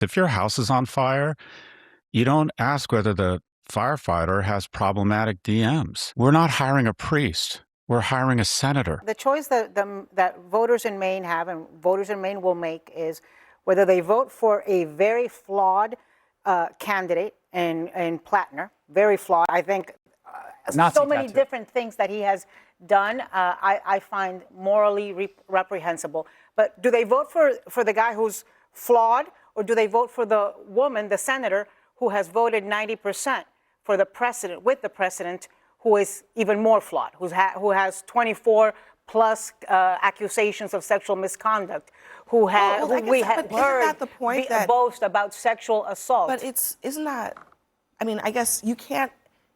If your house is on fire, you don't ask whether the firefighter has problematic DMs. We're not hiring a priest. We're hiring a senator. The choice that voters in Maine have and voters in Maine will make is whether they vote for a very flawed candidate in Plattner, very flawed. I think so many different things that he has done I find morally reprehensible. But do they vote for the guy who's flawed, or do they vote for the woman, the senator, who has voted 90% for the president, with the president, who is even more flawed, who has 24 plus accusations of sexual misconduct, who we have heard boast about sexual assault. But isn't that, I mean, I guess you can't,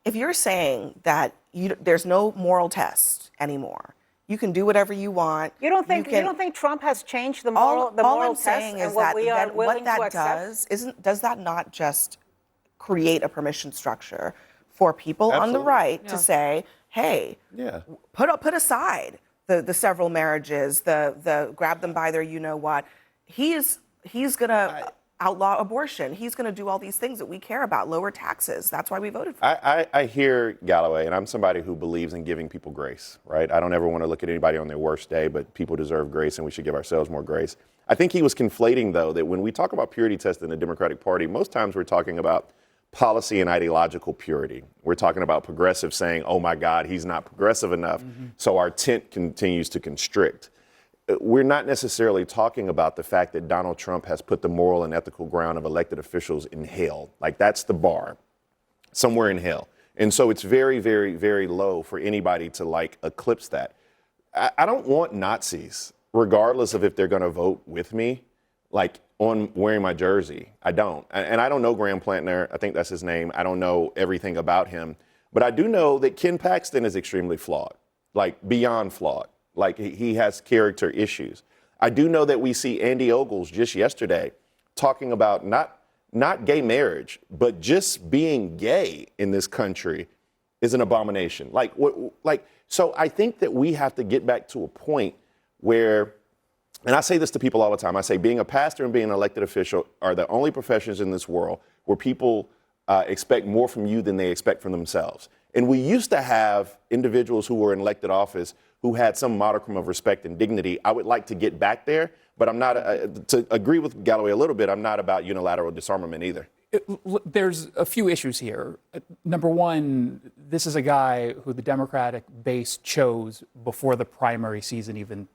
if you're saying that there's no moral test anymore, you can do whatever you want. You don't think Trump has changed the moral test? All I'm saying is that what that does that not just create a permission structure for people on the right to say, hey, put aside the several marriages, the grab them by their you-know-what. He's going to outlaw abortion. He's going to do all these things that we care about, lower taxes. That's why we voted for him. I hear Galloway, and I'm somebody who believes in giving people grace, right? I don't ever want to look at anybody on their worst day, but people deserve grace, and we should give ourselves more grace. I think he was conflating, though, that when we talk about purity test in the Democratic Party, most times we're talking about policy and ideological purity. We're talking about progressives saying, oh my God, he's not progressive enough, so our tent continues to constrict. We're not necessarily talking about the fact that Donald Trump has put the moral and ethical ground of elected officials in hell. Like, that's the bar, somewhere in hell. And so it's very, very, very low for anybody to, like, eclipse that. I don't want Nazis, regardless of if they're going to vote with me, like, on wearing my jersey. I don't. And I don't know Graham Plantner. I think that's his name. I don't know everything about him. But I do know that Ken Paxton is extremely flawed, like beyond flawed. Like, he has character issues. I do know that we see Andy Ogles just yesterday talking about not gay marriage, but just being gay in this country is an abomination. So I think that we have to get back to a point where, and I say this to people all the time, I say being a pastor and being an elected official are the only professions in this world where people expect more from you than they expect from themselves. And we used to have individuals who were in elected office who had some modicum of respect and dignity. I would like to get back there, but I'm not, to agree with Galloway a little bit, I'm not about unilateral disarmament either. There's a few issues here. Number one, this is a guy who the Democratic base chose before the primary season even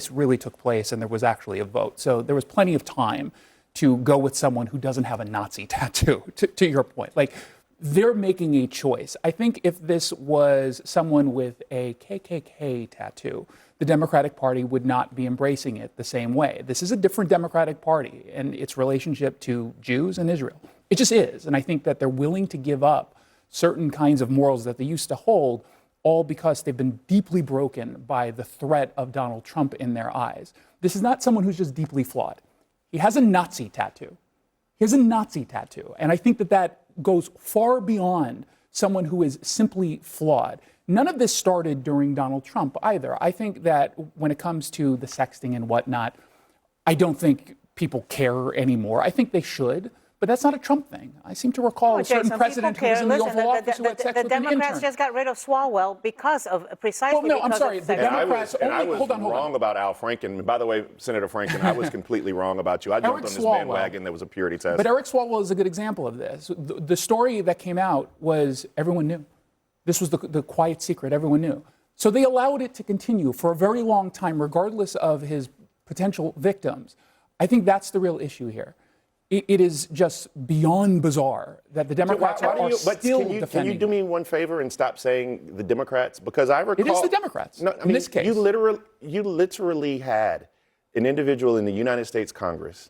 really took place, and there was actually a vote. So there was plenty of time to go with someone who doesn't have a Nazi tattoo, to your point. Like, they're making a choice. I think if this was someone with a KKK tattoo, the Democratic Party would not be embracing it the same way. This is a different Democratic Party and its relationship to Jews and Israel. It just is. And I think that they're willing to give up certain kinds of morals that they used to hold, all because they've been deeply broken by the threat of Donald Trump in their eyes. This is not someone who's just deeply flawed. He has a Nazi tattoo. He has a Nazi tattoo. And I think that goes far beyond someone who is simply flawed. None of this started during Donald Trump either. I think that when it comes to the sexting and whatnot, I don't think people care anymore. I think they should, but that's not a Trump thing. I seem to recall a certain president who was in the Oval Office who had sex with an intern. The Democrats just got rid of Swalwell because of precisely. Well, no, I'm sorry. The Democrats I was wrong about Al Franken. By the way, Senator Franken, I was completely wrong about you. I jumped on this bandwagon. There was a purity test. But Eric Swalwell is a good example of this. The story that came out was everyone knew. This was the quiet secret. Everyone knew. So they allowed it to continue for a very long time, regardless of his potential victims. I think that's the real issue here. It is just beyond bizarre that the Democrats are still defending. Can you do me one favor and stop saying the Democrats? Because I recall... It is the Democrats, in this case. You literally had an individual in the United States Congress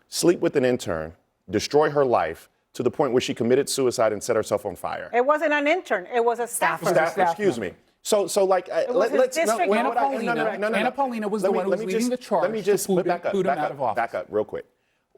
sleep with an intern, destroy her life, to the point where she committed suicide and set herself on fire. It wasn't an intern. It was a staffer. Excuse me. So let's... Anna Paulina was the one who was leading the charge to boot him out of office. Back up real quick.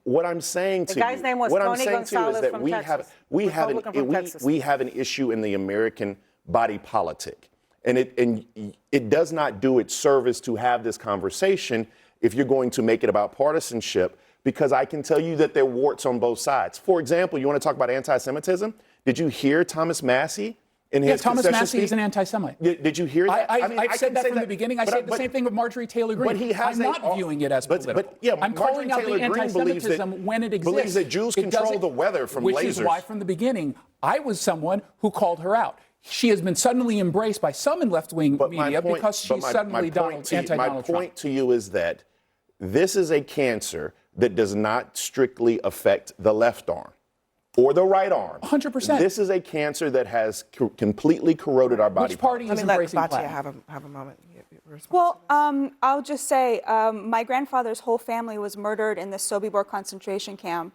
What I'm saying to you, the guy's name was Tony Gonzalez is that from we Texas. we have an issue in the American body politic, and it does not do it service to have this conversation if you're going to make it about partisanship, because I can tell you that there are warts on both sides. For example, you want to talk about anti-Semitism? Did you hear Thomas Massey in his Thomas concession Massey speech? is an anti-Semite. Did you hear that? I've said that from the beginning. I said the same thing with Marjorie Taylor Greene. But he has I'm not viewing it as political. I'm calling out the anti-Semitism when it exists. Believes that Jews control the weather from lasers. Which is why, from the beginning, I was someone who called her out. She has been suddenly embraced by some in left-wing media because she's suddenly anti-Donald Trump. My point to you is that this is a cancer that does not strictly affect the left arm or the right arm. 100%. This is a cancer that has completely corroded our body. Which party is embracing Batya platinum? have a moment. Well, I'll just say my grandfather's whole family was murdered in the Sobibor concentration camp.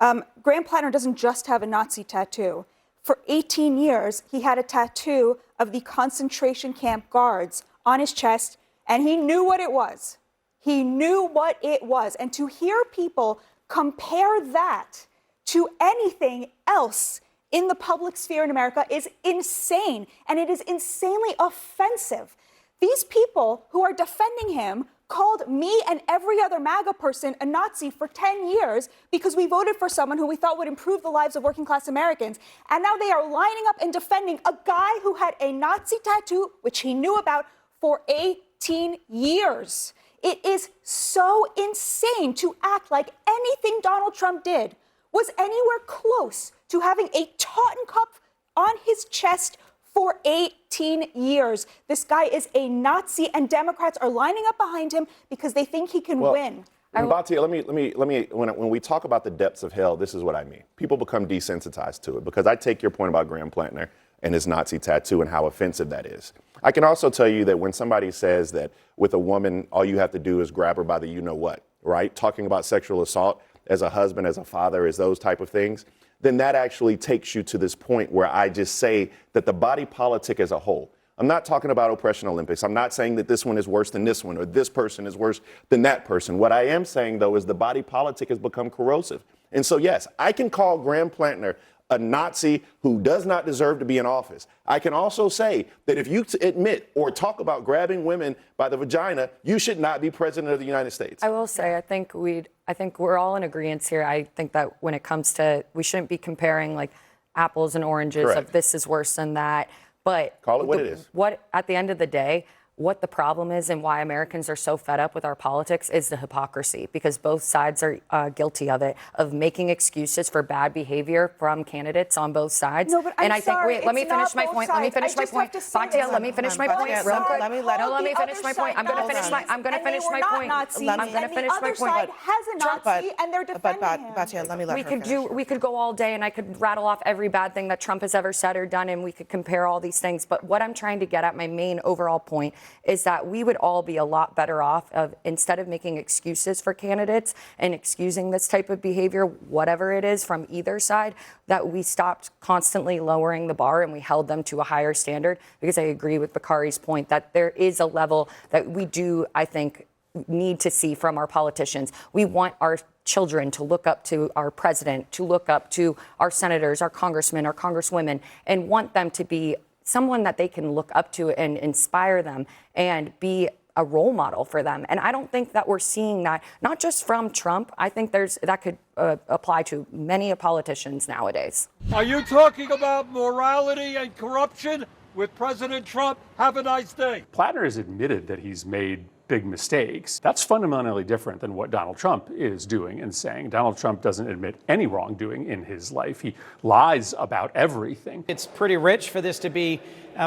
Graham Plattner doesn't just have a Nazi tattoo. For 18 years, he had a tattoo of the concentration camp guards on his chest, and he knew what it was. He knew what it was. And to hear people compare that to anything else in the public sphere in America is insane, and it is insanely offensive. These people who are defending him called me and every other MAGA person a Nazi for 10 years because we voted for someone who we thought would improve the lives of working class Americans. And now they are lining up and defending a guy who had a Nazi tattoo, which he knew about, for 18 years. It is so insane to act like anything Donald Trump did was anywhere close to having a Totenkopf on his chest for 18 years. This guy is a Nazi, and Democrats are lining up behind him because they think he can win. Batya, let me. When we talk about the depths of hell, this is what I mean. People become desensitized to it because I take your point about Graham Plattner and his Nazi tattoo and how offensive that is. I can also tell you that when somebody says that with a woman, all you have to do is grab her by the you-know-what, right? Talking about sexual assault as a husband, as a father, as those type of things, then that actually takes you to this point where I just say that the body politic as a whole, I'm not talking about oppression Olympics. I'm not saying that this one is worse than this one or this person is worse than that person. What I am saying, though, is the body politic has become corrosive. And so, yes, I can call Graham Plattner a Nazi who does not deserve to be in office. I can also say that if you admit or talk about grabbing women by the vagina, you should not be president of the United States. I will say, I think we're all in agreement here. I think that when it comes to, we shouldn't be comparing like apples and oranges. Correct. Of this is worse than that. But call it what it is. What at the end of the day, what the problem is and why Americans are so fed up with our politics is the hypocrisy, because both sides are guilty of it, of making excuses for bad behavior from candidates on both sides. No, but I'm I think, sorry, wait, let me it's finish not my both point. Let me sides. finish I my just point. have to say Batya, this. let me finish my Batya, point let real me- quick. let me let No, him- let me finish my point. I'm going to finish my. I'm going to finish my point. I'm going to finish my point. The other side has a Nazi, and they're defending him. Batya, let me let We her could finish. we could go all day and I could rattle off every bad thing that Trump has ever said or done, and we could compare all these things. But what I'm trying to get at, my main overall point, is that we would all be a lot better off of, instead of making excuses for candidates and excusing this type of behavior, whatever it is from either side, that we stopped constantly lowering the bar and we held them to a higher standard. Because I agree with Bakari's point that there is a level that we do, I think, need to see from our politicians. We want our children to look up to our president, to look up to our senators, our congressmen, our congresswomen, and want them to be someone that they can look up to and inspire them and be a role model for them. And I don't think that we're seeing that, not just from Trump. I think that could apply to many politicians nowadays. Are you talking about morality and corruption with President Trump? Have a nice day. Plattner has admitted that he's made big mistakes. That's fundamentally different than what Donald Trump is doing and saying. Donald Trump doesn't admit any wrongdoing in his life. He lies about everything. It's pretty rich for this to be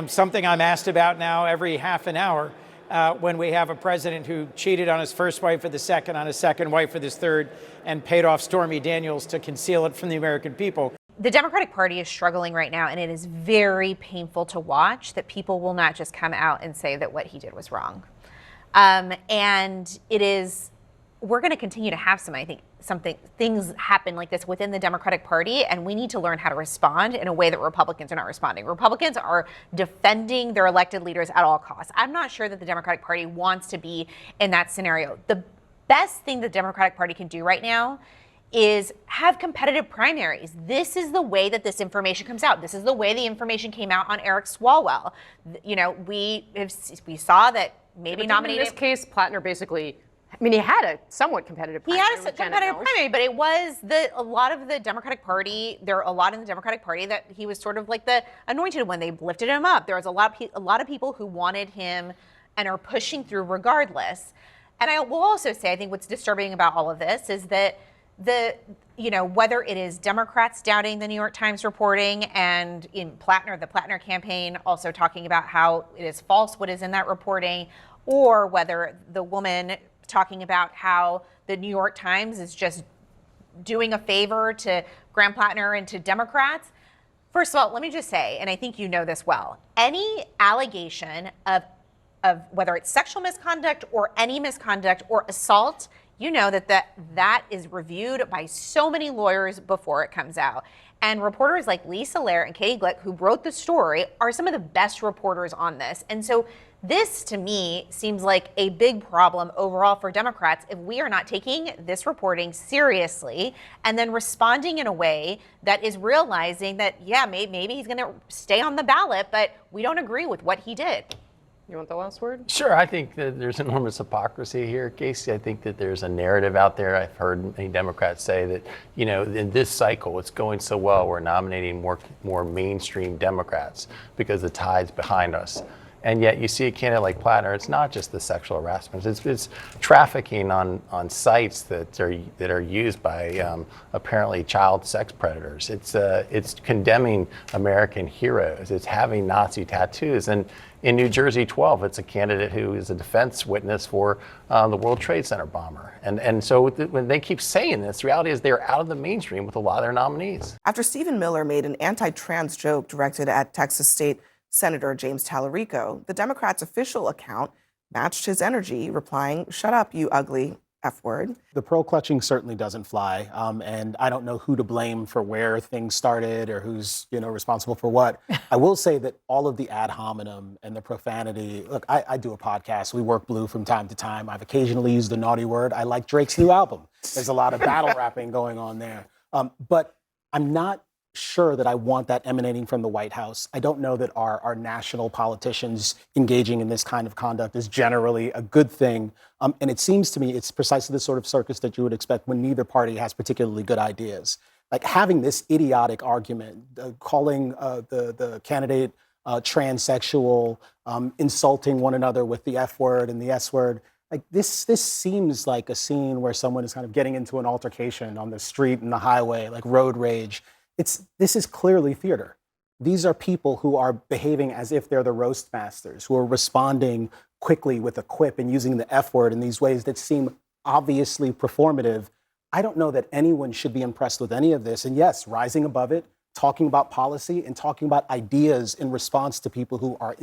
something I'm asked about now every half an hour. When we have a president who cheated on his first wife for the second, on his second wife for his third, and paid off Stormy Daniels to conceal it from the American people. The Democratic Party is struggling right now, and it is very painful to watch that people will not just come out and say that what he did was wrong. And it is, we're going to continue to have things happen like this within the Democratic Party, and we need to learn how to respond in a way that Republicans are not responding. Republicans are defending their elected leaders at all costs. I'm not sure that the Democratic Party wants to be in that scenario. The best thing the Democratic Party can do right now is have competitive primaries. This is the way that this information comes out. This is the way the information came out on Eric Swalwell. You know, we saw that maybe nominated. In this case, Plattner basically I mean, he had a somewhat competitive He primary. had a competitive primary, but it was a lot of the Democratic Party. There are a lot in the Democratic Party that he was sort of like the anointed one. They lifted him up. There was a lot of people who wanted him and are pushing through regardless. And I will also say, I think what's disturbing about all of this is that whether it is Democrats doubting the New York Times reporting and in the Plattner campaign also talking about how it is false what is in that reporting, or whether the woman talking about how the New York Times is just doing a favor to Graham Plattner and to Democrats. First of all, let me just say, and I think you know this well, any allegation of whether it's sexual misconduct or any misconduct or assault, you know that is reviewed by so many lawyers before it comes out. And reporters like Lisa Lair and Katie Glick, who wrote the story, are some of the best reporters on this. And so this, to me, seems like a big problem overall for Democrats if we are not taking this reporting seriously and then responding in a way that is realizing that, yeah, maybe he's going to stay on the ballot, but we don't agree with what he did. You want the last word? Sure. I think that there's enormous hypocrisy here, Casey. I think that there's a narrative out there. I've heard many Democrats say that, in this cycle, it's going so well, we're nominating more mainstream Democrats because the tide's behind us. And yet you see a candidate like Plattner, it's not just the sexual harassment, it's trafficking on sites that are used by apparently child sex predators. It's condemning American heroes. It's having Nazi tattoos. And in New Jersey 12, it's a candidate who is a defense witness for the World Trade Center bomber. And so when they keep saying this, the reality is they're out of the mainstream with a lot of their nominees. After Stephen Miller made an anti-trans joke directed at Texas State Senator James Tallarico, the Democrats' official account matched his energy, replying, "Shut up, you ugly F word." The pearl clutching certainly doesn't fly, and I don't know who to blame for where things started or who's responsible for what. I will say that all of the ad hominem and the profanity. Look, I do a podcast. We work blue from time to time. I've occasionally used the naughty word. I like Drake's new album. There's a lot of battle rapping going on there, but I'm not sure that I want that emanating from the White House. I don't know that our national politicians engaging in this kind of conduct is generally a good thing. And it seems to me it's precisely the sort of circus that you would expect when neither party has particularly good ideas. Like having this idiotic argument, calling the candidate transsexual, insulting one another with the F word and the S word. Like this seems like a scene where someone is kind of getting into an altercation on the street and the highway, like road rage. This is clearly theater. These are people who are behaving as if they're the roast masters, who are responding quickly with a quip and using the F word in these ways that seem obviously performative. I don't know that anyone should be impressed with any of this. And yes, rising above it, talking about policy and talking about ideas in response to people who are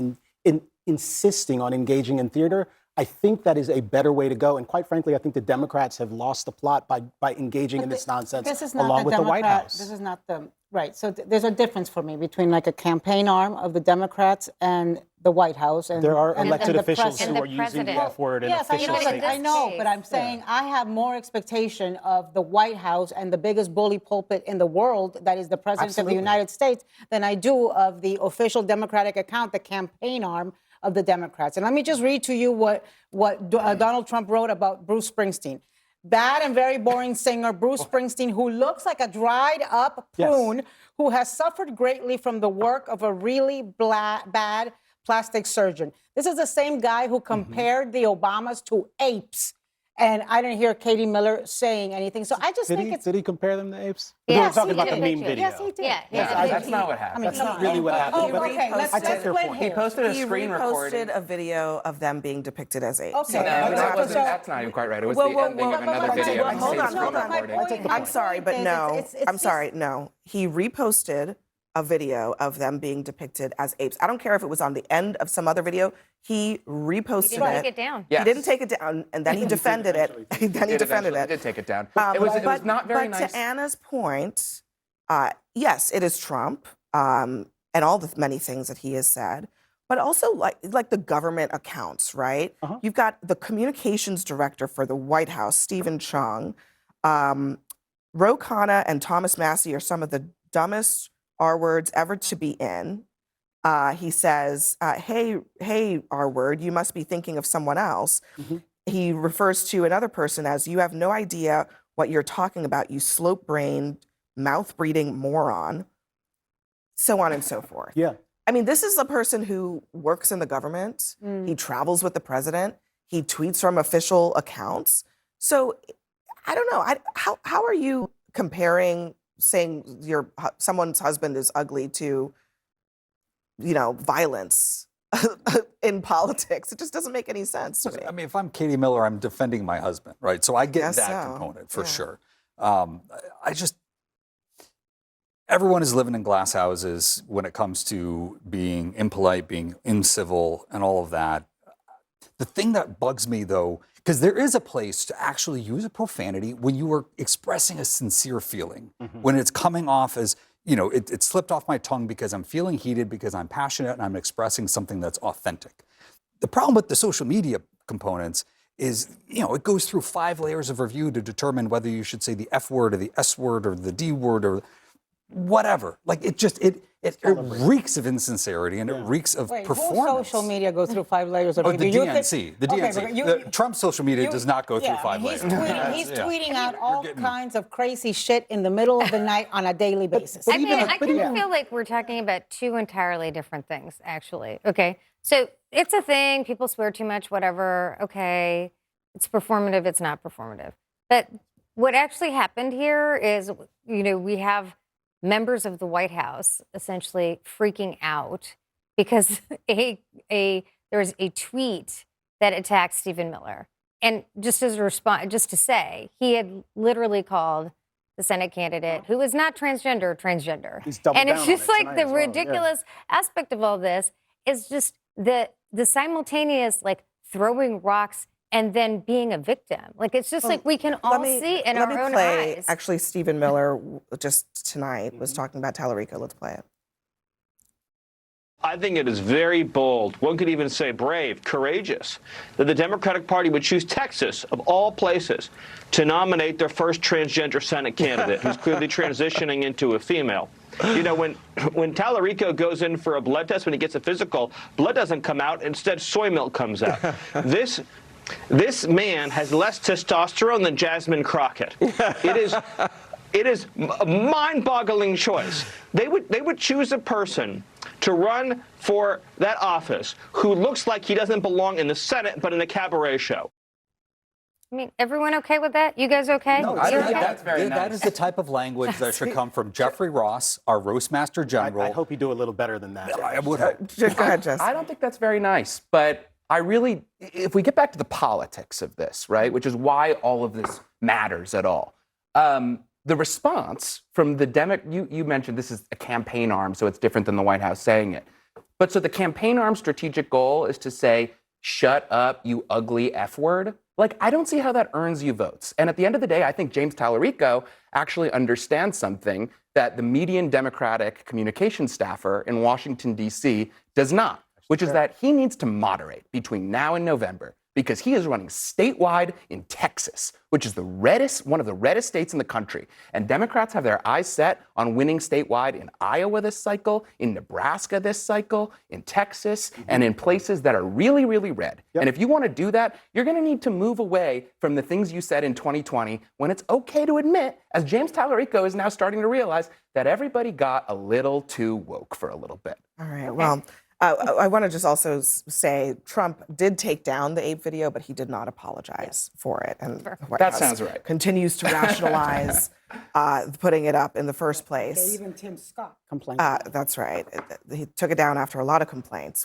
insisting on engaging in theater. I think that is a better way to go. And quite frankly, I think the Democrats have lost the plot by engaging in this nonsense along with the White House. This is not the, right. So there's a difference for me between like a campaign arm of the Democrats and the White House. And there are and elected the officials president. who are using the F word in yes, official statements. I know, but I'm saying I have more expectation of the White House and the biggest bully pulpit in the world, that is the President of the United States, than I do of the official Democratic account, the campaign arm of the Democrats. And let me just read to you what Donald Trump wrote about Bruce Springsteen. Bad and very boring singer Bruce Springsteen, who looks like a dried up prune, who has suffered greatly from the work of a really bad plastic surgeon. This is the same guy who compared the Obamas to apes. And I didn't hear Katie Miller saying anything. So I just think Did he compare them to apes? Yes, we were talking about did. the meme video. Yes, he did. That's not what happened. That's not really what happened. Oh, okay, let's take your split point. He hairs. posted a screen recording. He reposted a video of them being depicted as apes. Okay. That's not even quite right. It was the ending of another video. Hold on. I'm sorry, but no. I'm sorry, no. He reposted a video of them being depicted as apes. I don't care if it was on the end of some other video. He reposted it. He didn't take it down. He didn't take it down, and then he defended it. He did take it down. It was not very nice. But to Anna's point, yes, it is Trump and all the many things that he has said, but also like the government accounts, right? You've got the communications director for the White House, Stephen Chung. Ro Khanna and Thomas Massie are some of the dumbest R words ever to be in. He says, hey, R word, you must be thinking of someone else. he refers to another person as, "You have no idea what you're talking about, you slope-brained, mouth-breathing moron," so on and so forth. Yeah. I mean, this is a person who works in the government. He travels with the president. He tweets from official accounts. So I don't know. How are you comparing saying someone's husband is ugly to, violence in politics? It just doesn't make any sense to me. I mean, if I'm Katie Miller, I'm defending my husband, right? So I get that component for sure. Everyone is living in glass houses when it comes to being impolite, being incivil, and all of that. The thing that bugs me, though, because there is a place to actually use a profanity when you are expressing a sincere feeling, when it's coming off as, it slipped off my tongue because I'm feeling heated, because I'm passionate, and I'm expressing something that's authentic. The problem with the social media components is, it goes through 5 layers of review to determine whether you should say the F word or the S word or the D word or whatever. Like it reeks of insincerity and it reeks of performance. Whose social media goes through 5 layers of the review? DNC. The DNC. Trump's social media does not go through 5 layers. He's tweeting out all kinds of crazy shit in the middle of the night on a daily basis. I feel like we're talking about 2 entirely different things, actually. Okay, so it's a thing. People swear too much, whatever. Okay, it's performative. It's not performative. But what actually happened here is, we have members of the White House essentially freaking out because there's a tweet that attacked Stephen Miller. And just as a response, just to say, he had literally called the Senate candidate, who is not transgender. And it's just like the ridiculous aspect of all this is just the simultaneous throwing rocks and then being a victim. It's just we can all see in our own eyes. Actually, Stephen Miller just tonight was talking about Tallarico. Let's play it. I think it is very bold, one could even say brave, courageous, that the Democratic Party would choose Texas, of all places, to nominate their first transgender Senate candidate, who's clearly transitioning into a female. When Tallarico goes in for a blood test, when he gets a physical, blood doesn't come out, instead soy milk comes out. This man has less testosterone than Jasmine Crockett. It is a mind-boggling choice. They would choose a person to run for that office who looks like he doesn't belong in the Senate, but in a cabaret show. I mean, everyone okay with that? You guys okay? No, that's very nice. That is the type of language that should come from Jeffrey Ross, our roastmaster general. I hope you do a little better than that. I would hope. Go ahead, Jess. I don't think that's very nice, but if we get back to the politics of this, right, which is why all of this matters at all, the response from the you mentioned this is a campaign arm, so it's different than the White House saying it. But so the campaign arm's strategic goal is to say, shut up, you ugly F word. I don't see how that earns you votes. And at the end of the day, I think James Tallarico actually understands something that the median Democratic communication staffer in Washington, D.C. does not, which is that he needs to moderate between now and November because he is running statewide in Texas, which is one of the reddest states in the country. And Democrats have their eyes set on winning statewide in Iowa this cycle, in Nebraska this cycle, in Texas, and in places that are really, really red. Yep. And if you want to do that, you're going to need to move away from the things you said in 2020 when it's okay to admit, as James Tallarico is now starting to realize, that everybody got a little too woke for a little bit. All right, well, I want to just also say Trump did take down the Abe video, but he did not apologize for it. And the White That House sounds right. continues to rationalize putting it up in the first place. Even Tim Scott complained. That's right. He took it down after a lot of complaints.